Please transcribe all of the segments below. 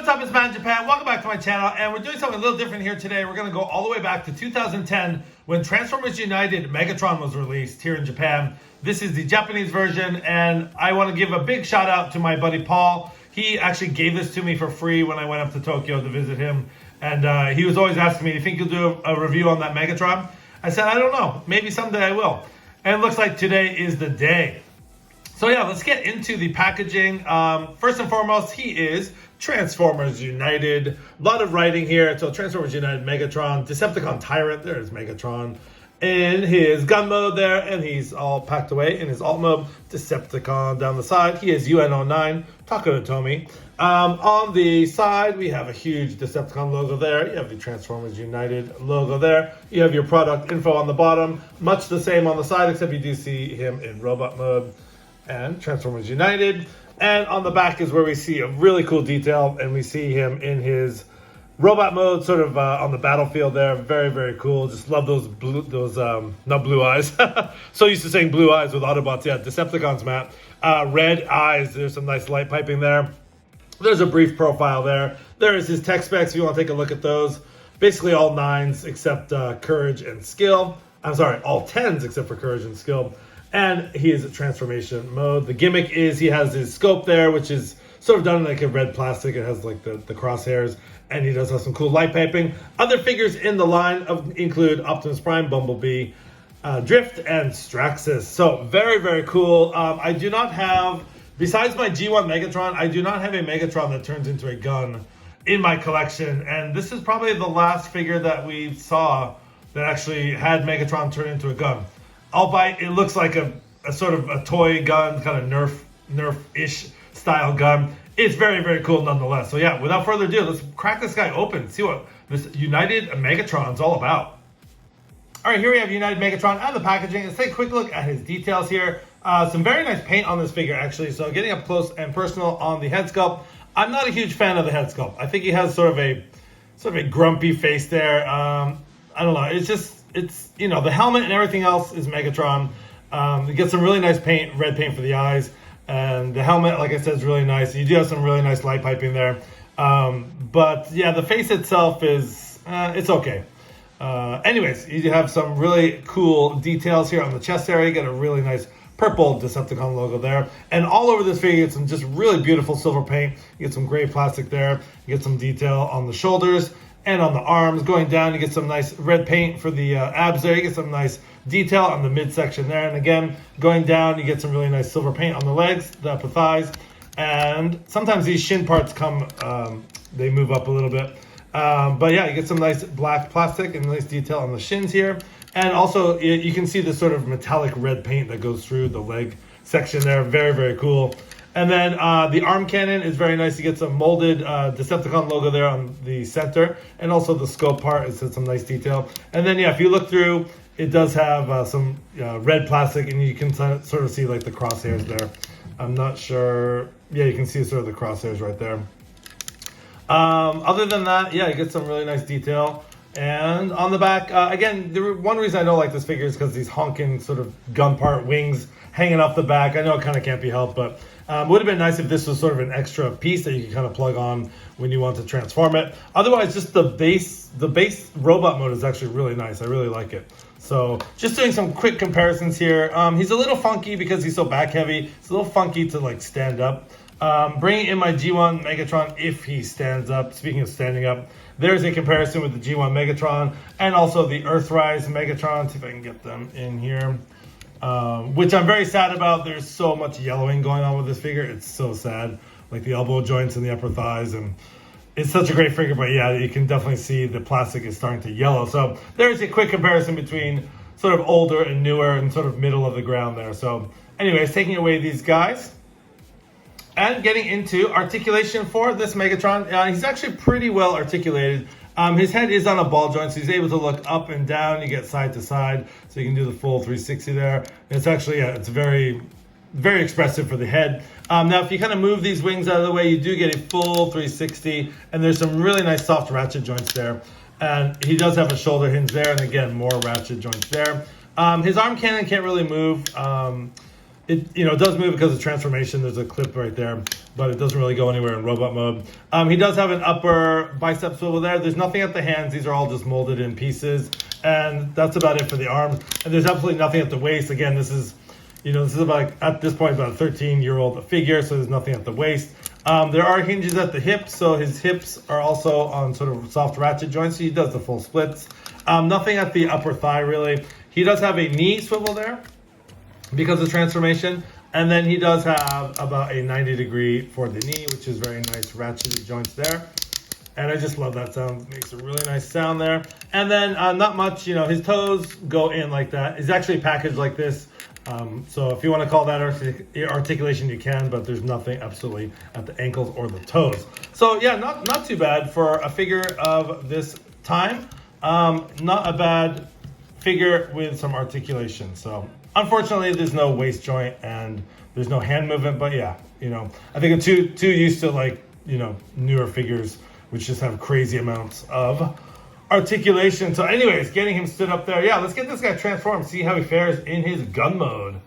what's up? It's Matt in Japan. Welcome back to my channel, and we're doing something a little different here today. We're going to go all the way back to 2010 when Transformers United Megatron was released here in Japan. This is the Japanese version, and I want to give a big shout out to my buddy Paul. He actually gave this to me for free when I went up to Tokyo to visit him, and he was always asking me, do you think you'll do a review on that Megatron? I said, I don't know. Maybe someday I will. And it looks like today is the day. So yeah, let's get into the packaging. First and foremost, he is Transformers United. A lot of writing here. So Transformers United Megatron, Decepticon Tyrant, there's Megatron. In his gun mode there, and he's all packed away in his alt mode. Decepticon down the side. He is UN-09, Takara Tomy. On the side, we have a huge Decepticon logo there. You have the Transformers United logo there. You have your product info on the bottom. Much the same on the side, except you do see him in robot mode and Transformers United. And on the back is where we see a really cool detail, and we see him in his robot mode, sort of on the battlefield there. Very, very cool. Just love those not blue eyes. So used to saying blue eyes with Autobots. Yeah, Decepticons, Matt. Red eyes. There's some nice light piping there. There's a brief profile there. There is his tech specs if you want to take a look at those. Basically all 9s except courage and skill. I'm sorry, all 10s except for courage and skill. And he is a transformation mode. The gimmick is he has his scope there, which is sort of done in like a red plastic. It has like the crosshairs, and he does have some cool light piping. Other figures in the line include Optimus Prime, Bumblebee, Drift, and Straxus. So very, very cool. I do not have, besides my G1 Megatron, I do not have a Megatron that turns into a gun in my collection. And this is probably the last figure that we saw that actually had Megatron turn into a gun. Albeit it looks like a sort of a toy gun, kind of Nerf-ish style gun. It's very, very cool nonetheless. So yeah, without further ado, let's crack this guy open, see what this United Megatron's all about. All right, here we have United Megatron and the packaging. Let's take a quick look at his details here. Some very nice paint on this figure, actually. So getting up close and personal on the head sculpt. I'm not a huge fan of the head sculpt. I think he has sort of a grumpy face there. I don't know. It's you know, the helmet and everything else is Megatron. You get some really nice paint, red paint for the eyes. And the helmet, like I said, is really nice. You do have some really nice light piping there. But yeah, the face itself is, it's okay. Anyways, you have some really cool details here on the chest area. You get a really nice purple Decepticon logo there. And all over this figure, you get some just really beautiful silver paint. You get some gray plastic there. You get some detail on the shoulders and on the arms. Going down, you get some nice red paint for the abs there. You get some nice detail on the midsection there. And again, going down, you get some really nice silver paint on the legs, the upper thighs. And sometimes these shin parts come, they move up a little bit. But yeah, you get some nice black plastic and nice detail on the shins here. And also, you can see the sort of metallic red paint that goes through the leg section there. Very, very cool. And then the arm cannon is very nice. You get some molded Decepticon logo there on the center. And also the scope part is some nice detail. And then, yeah, if you look through, it does have some red plastic, and you can sort of see like the crosshairs there. I'm not sure. Yeah, you can see sort of the crosshairs right there. Other than that, yeah, you get some really nice detail. And on the back, again, one reason I don't like this figure is because these honking sort of gun part wings hanging off the back. I know it kind of can't be helped, but would have been nice if this was sort of an extra piece that you could kind of plug on when you want to transform it. Otherwise, just the base robot mode is actually really nice. I really like it. So just doing some quick comparisons here. He's a little funky because he's so back heavy. It's a little funky to like stand up. Bringing in my G1 Megatron if he stands up. Speaking of standing up, there's a comparison with the G1 Megatron and also the Earthrise Megatron. See if I can get them in here. Which I'm very sad about. There's so much yellowing going on with this figure. It's so sad. Like the elbow joints and the upper thighs, and it's such a great figure, but yeah, you can definitely see the plastic is starting to yellow. So there's a quick comparison between sort of older and newer and sort of middle of the ground there. So anyways, taking away these guys and getting into articulation for this Megatron. He's actually pretty well articulated. His head is on a ball joint, so he's able to look up and down. You get side to side, so you can do the full 360 there. And it's actually, it's very, very expressive for the head. Now, if you kind of move these wings out of the way, you do get a full 360, and there's some really nice soft ratchet joints there. And he does have a shoulder hinge there, and again, more ratchet joints there. His arm cannon can't really move. it does move because of transformation. There's a clip right there, but it doesn't really go anywhere in robot mode. He does have an upper bicep swivel there. There's nothing at the hands. These are all just molded in pieces, and that's about it for the arms. And there's absolutely nothing at the waist. Again, this is about, at this point, about a 13-year-old figure, so there's nothing at the waist. There are hinges at the hips, so his hips are also on sort of soft ratchet joints. So he does the full splits. Nothing at the upper thigh really. He does have a knee swivel there because of transformation, and then he does have about a 90-degree for the knee, which is very nice ratcheted joints there. And I just love that sound. It makes a really nice sound there. And then not much, his toes go in like that. It's actually packaged like this. So if you want to call that articulation, you can, but there's nothing absolutely at the ankles or the toes. So yeah, not too bad for a figure of this time. Not a bad figure with some articulation. So unfortunately, there's no waist joint and there's no hand movement. But yeah, I think I'm too used to newer figures which just have crazy amounts of articulation. So anyways, getting him stood up there. Yeah, let's get this guy transformed, see how he fares in his gun mode.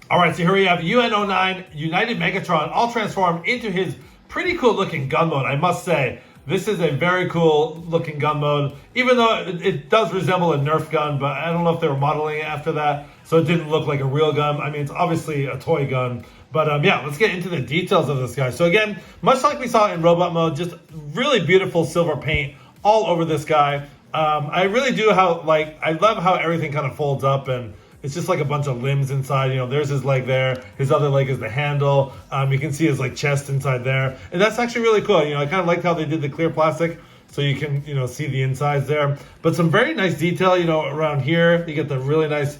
All right, so here we have UN-09 United Megatron all transformed into his pretty cool looking gun mode, I must say. This is a very cool looking gun mode, even though it does resemble a Nerf gun, but I don't know if they were modeling it after that, so it didn't look like a real gun. I mean, it's obviously a toy gun, but yeah, let's get into the details of this guy. So again, much like we saw in robot mode, just really beautiful silver paint all over this guy. I really do I love how everything kind of folds up and it's just like a bunch of limbs inside. There's his leg there. His other leg is the handle. You can see his chest inside there. And that's actually really cool. I kind of liked how they did the clear plastic so you can, see the insides there. But some very nice detail, around here. You get the really nice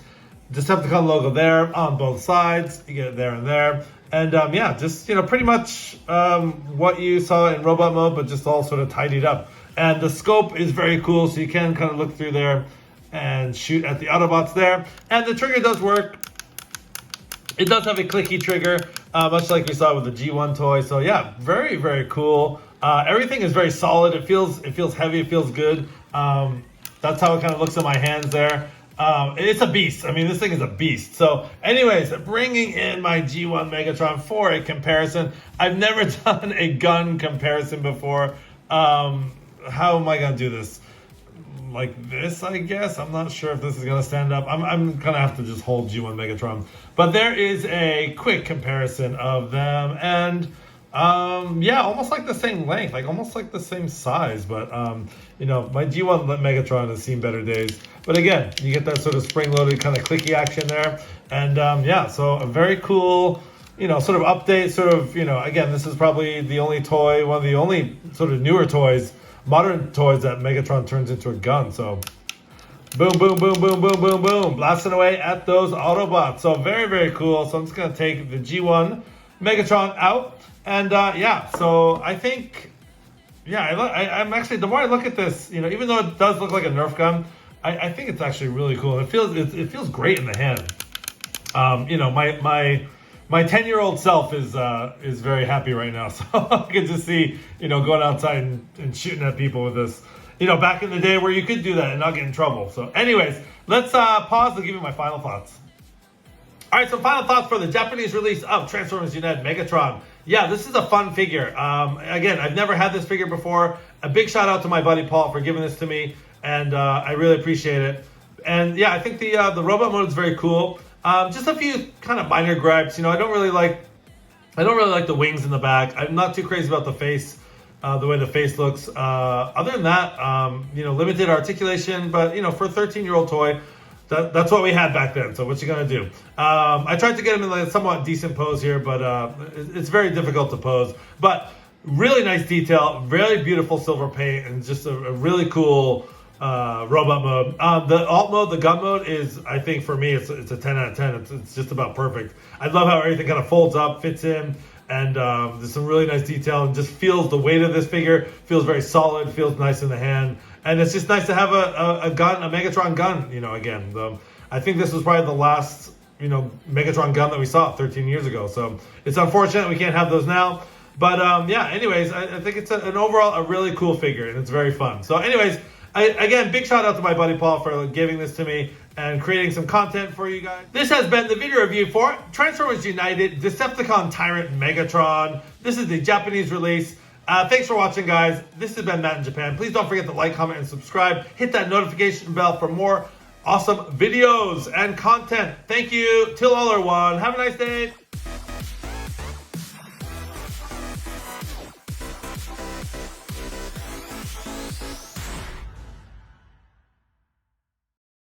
Decepticon logo there on both sides. You get it there and there. And yeah, just, pretty much what you saw in robot mode, but just all sort of tidied up. And the scope is very cool, so you can kind of look through there and shoot at the Autobots there. And the trigger does work. It does have a clicky trigger, much like we saw with the G1 toy. So yeah, very, very cool. Everything is very solid. It feels heavy. It feels good. That's how it kind of looks in my hands there. It's a beast. I mean, this thing is a beast. So anyways, bringing in my G1 Megatron for a comparison. I've never done a gun comparison before. How am I going to do this? Like this, I guess. I'm not sure if this is going to stand up. I'm going to have to just hold G1 Megatron. But there is a quick comparison of them. And yeah, almost like the same length. Almost like the same size. But, my G1 Megatron has seen better days. But again, you get that sort of spring-loaded kind of clicky action there. And yeah, so a very cool, sort of update. Sort of, again, this is probably the only toy, one of the only sort of newer toys, modern toys that Megatron turns into a gun. So boom, boom, boom, boom, boom, boom, boom, blasting away at those Autobots. So very, very cool. So I'm just going to take the G1 Megatron out. And yeah, so I think, yeah, I'm actually, the more I look at this, even though it does look like a Nerf gun, I think it's actually really cool. It feels great in the hand. My 10-year-old self is very happy right now. So I can just see, going outside and shooting at people with this. Back in the day where you could do that and not get in trouble. So anyways, let's pause and give you my final thoughts. All right, so final thoughts for the Japanese release of Transformers United Megatron. Yeah, this is a fun figure. Again, I've never had this figure before. A big shout out to my buddy Paul for giving this to me. And I really appreciate it. And yeah, I think the robot mode is very cool. Just a few kind of minor gripes. I don't really like the wings in the back. I'm not too crazy about the face, the way the face looks. Other than that, limited articulation. But for a 13-year-old toy, that's what we had back then. So what you gonna do? I tried to get him in a somewhat decent pose here, but it's very difficult to pose. But really nice detail, very beautiful silver paint, and just a really cool robot mode. The alt mode, the gun mode is, I think for me, it's a 10 out of 10. It's just about perfect. I love how everything kind of folds up, fits in, and there's some really nice detail, and just feels the weight of this figure, feels very solid, feels nice in the hand, and it's just nice to have a gun, a Megatron gun, again. I think this was probably the last, Megatron gun that we saw 13 years ago, so it's unfortunate we can't have those now. But yeah, anyways, I think it's an overall a really cool figure, and it's very fun. So anyways, Again, big shout out to my buddy Paul for giving this to me and creating some content for you guys. This has been the video review for Transformers United Decepticon Tyrant Megatron. This is the Japanese release. Thanks for watching, guys. This has been Matt in Japan. Please don't forget to like, comment, and subscribe. Hit that notification bell for more awesome videos and content. Thank you. Till all are one. Have a nice day.